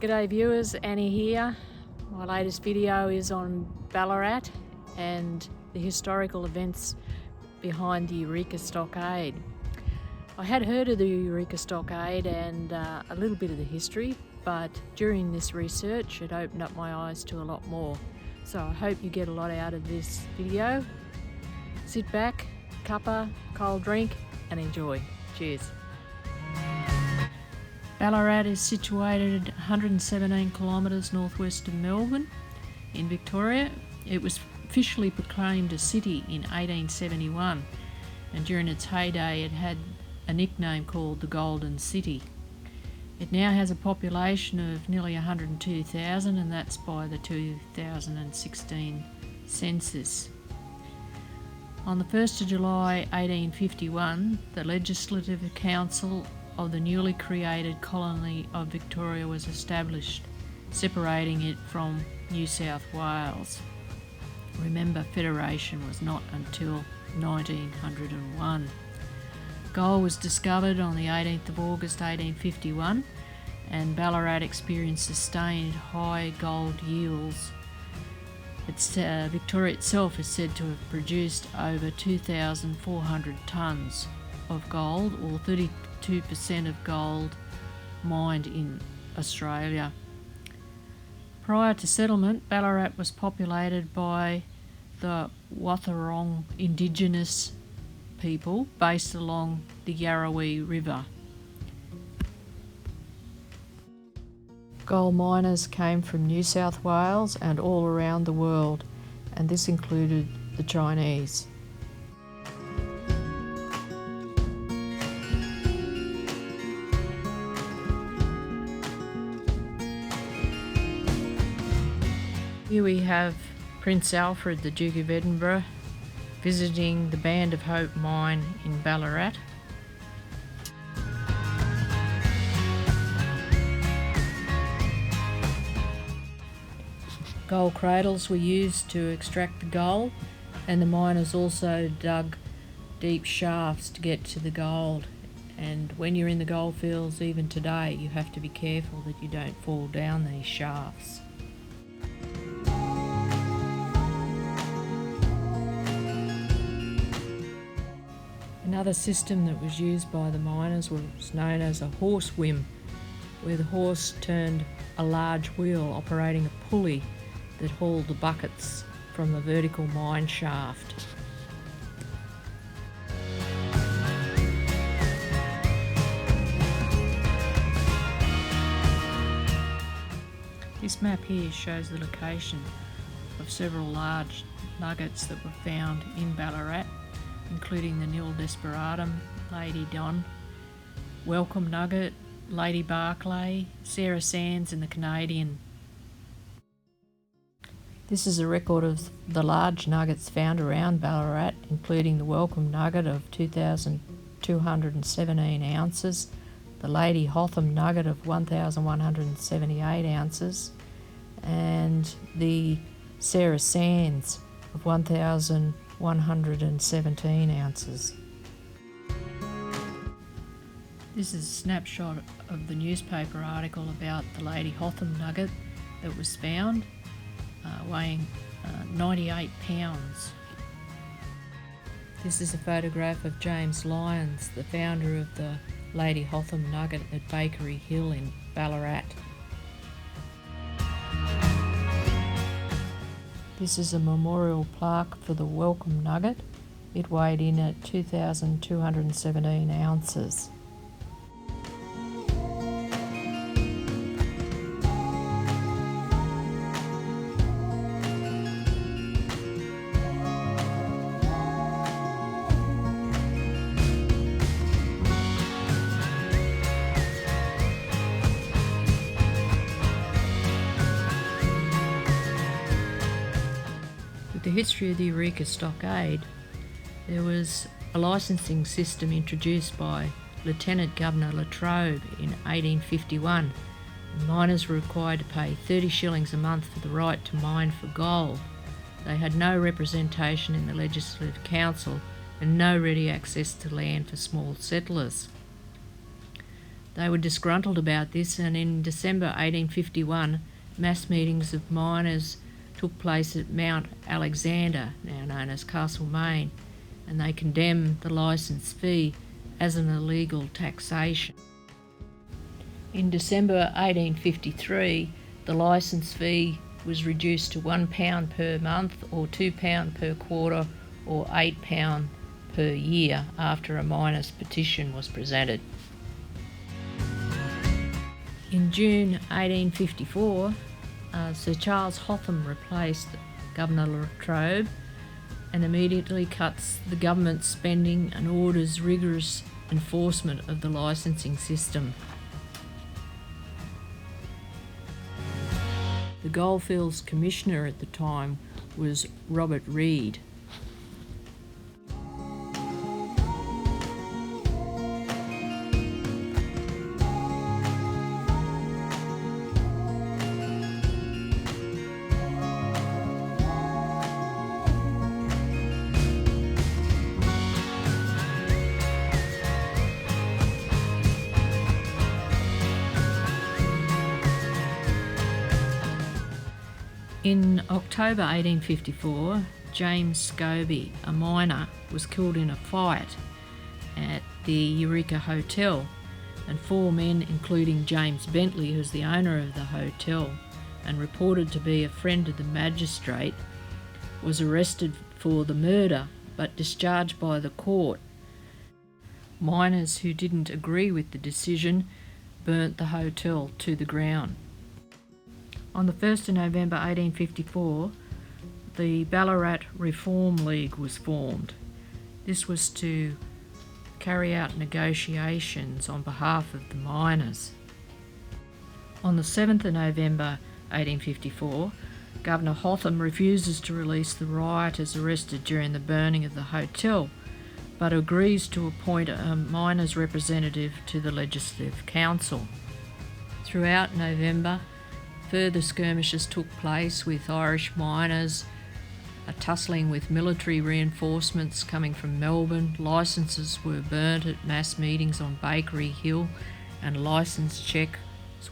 G'day viewers, Annie here. My latest video is on Ballarat and the historical events behind the Eureka Stockade. I had heard of the Eureka Stockade and a little bit of the history, but during this research it opened up my eyes to a lot more. So I hope you get a lot out of this video. Sit back, cuppa, cold drink and enjoy. Cheers. Ballarat is situated 117 kilometres northwest of Melbourne in Victoria. It was officially proclaimed a city in 1871, and during its heyday it had a nickname called the Golden City. It now has a population of nearly 102,000, and that's by the 2016 census. On the 1st of July 1851, the Legislative Council of the newly created colony of Victoria was established, separating it from New South Wales. Remember, federation was not until 1901. Gold was discovered on the 18th of August 1851, and Ballarat experienced sustained high gold yields. Victoria itself is said to have produced over 2,400 tonnes of gold, or 32% of gold mined in Australia. Prior to settlement, Ballarat was populated by the Wathaurong Indigenous people based along the Yarrawee River. Gold miners came from New South Wales and all around the world, and this included the Chinese. Here we have Prince Alfred, the Duke of Edinburgh, visiting the Band of Hope mine in Ballarat. Gold cradles were used to extract the gold, and the miners also dug deep shafts to get to the gold. And when you're in the goldfields, even today, you have to be careful that you don't fall down these shafts. Another system that was used by the miners was known as a horse whim, where the horse turned a large wheel operating a pulley that hauled the buckets from the vertical mine shaft. This map here shows the location of several large nuggets that were found in Ballarat, including the Nil Desperatum, Lady Don, Welcome Nugget, Lady Barclay, Sarah Sands and the Canadian. This is a record of the large nuggets found around Ballarat, including the Welcome Nugget of 2,217 ounces, the Lady Hotham Nugget of 1,178 ounces, and the Sarah Sands of 1,117 ounces. This is a snapshot of the newspaper article about the Lady Hotham Nugget that was found, weighing 98 pounds. This is a photograph of James Lyons, the founder of the Lady Hotham Nugget at Bakery Hill in Ballarat. This is a memorial plaque for the Welcome Nugget. It weighed in at 2,217 ounces. The history of the Eureka Stockade, there was a licensing system introduced by Lieutenant Governor Latrobe in 1851. Miners were required to pay 30 shillings a month for the right to mine for gold. They had no representation in the Legislative Council and no ready access to land for small settlers. They were disgruntled about this, and in December 1851, mass meetings of miners took place at Mount Alexander, now known as Castlemaine, and they condemned the licence fee as an illegal taxation. In December 1853, the licence fee was reduced to £1 per month, or £2 per quarter, or £8 per year after a miners' petition was presented. In June 1854, Sir Charles Hotham replaced Governor La Trobe and immediately cuts the government's spending and orders rigorous enforcement of the licensing system. The Goldfields Commissioner at the time was Robert Reid. In October 1854, James Scobie, a miner, was killed in a fight at the Eureka Hotel, and 4 men, including James Bentley, who's the owner of the hotel and reported to be a friend of the magistrate, was arrested for the murder but discharged by the court. Miners who didn't agree with the decision burnt the hotel to the ground. On the 1st of November 1854, the Ballarat Reform League was formed. This was to carry out negotiations on behalf of the miners. On the 7th of November 1854, Governor Hotham refuses to release the rioters arrested during the burning of the hotel, but agrees to appoint a miners' representative to the Legislative Council. Throughout November, further skirmishes took place with Irish miners, tussling with military reinforcements coming from Melbourne. Licences were burnt at mass meetings on Bakery Hill, and licence checks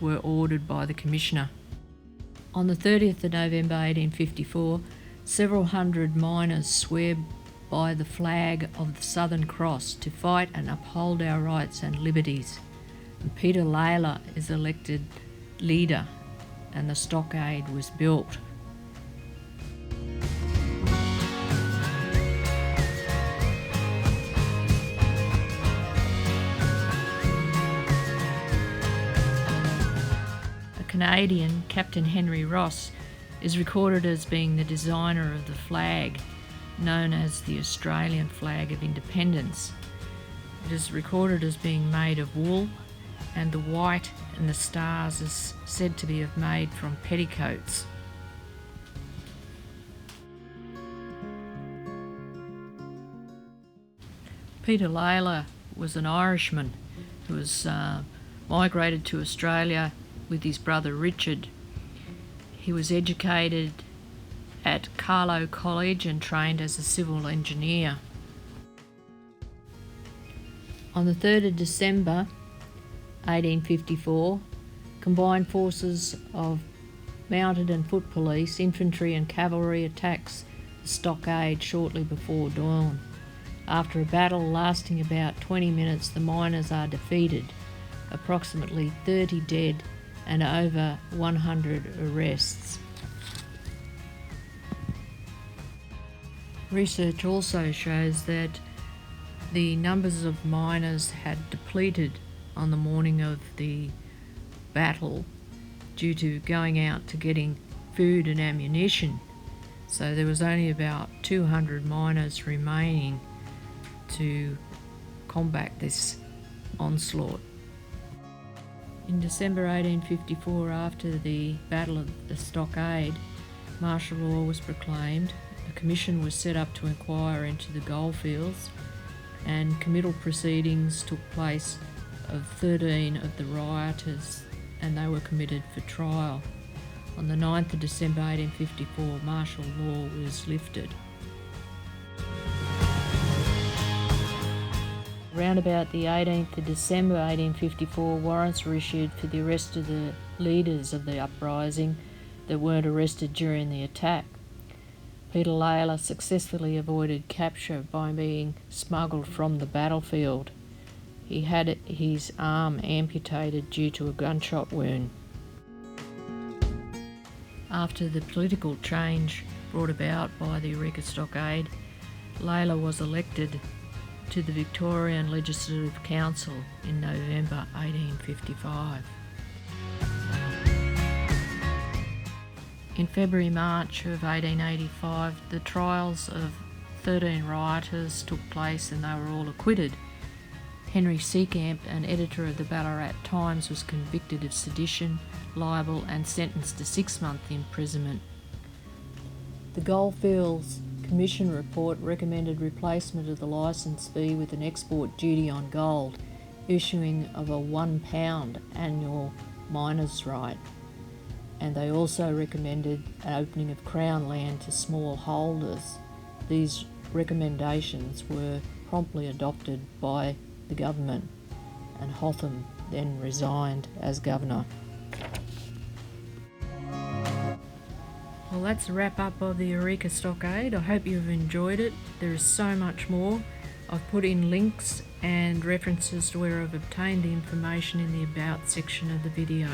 were ordered by the Commissioner. On the 30th of November 1854, several hundred miners swear by the flag of the Southern Cross to fight and uphold our rights and liberties. And Peter Lalor is elected leader, and the stockade was built. A Canadian, Captain Henry Ross, is recorded as being the designer of the flag, known as the Australian Flag of Independence. It is recorded as being made of wool, and the white and the stars is said to be made from petticoats. Peter Lalor was an Irishman who was migrated to Australia with his brother Richard. He was educated at Carlow College and trained as a civil engineer. On the 3rd of December 1854, combined forces of mounted and foot police, infantry and cavalry attacks the stockade shortly before dawn. After a battle lasting about 20 minutes, the miners are defeated, approximately 30 dead and over 100 arrests. Research also shows that the numbers of miners had depleted on the morning of the battle due to going out to getting food and ammunition. So there was only about 200 miners remaining to combat this onslaught. In December 1854, after the Battle of the Stockade, martial law was proclaimed. A commission was set up to inquire into the Goldfields, and committal proceedings took place of 13 of the rioters, and they were committed for trial. On the 9th of December 1854, martial law was lifted. Round about the 18th of December 1854, warrants were issued for the arrest of the leaders of the uprising that weren't arrested during the attack. Peter Lalor successfully avoided capture by being smuggled from the battlefield. He had his arm amputated due to a gunshot wound. After the political change brought about by the Eureka Stockade, Lalor was elected to the Victorian Legislative Council in November 1855. In February-March of 1885, the trials of 13 rioters took place and they were all acquitted. Henry Seecamp, an editor of the Ballarat Times, was convicted of sedition, libel and sentenced to 6-month imprisonment. The Goldfields Commission report recommended replacement of the licence fee with an export duty on gold, issuing of a £1 annual miner's right, and they also recommended an opening of Crown land to small holders. These recommendations were promptly adopted by the government, and Hotham then resigned as governor. Well, that's a wrap up of the Eureka Stockade. I hope you've enjoyed it. There is so much more. I've put in links and references to where I've obtained the information in the About section of the video.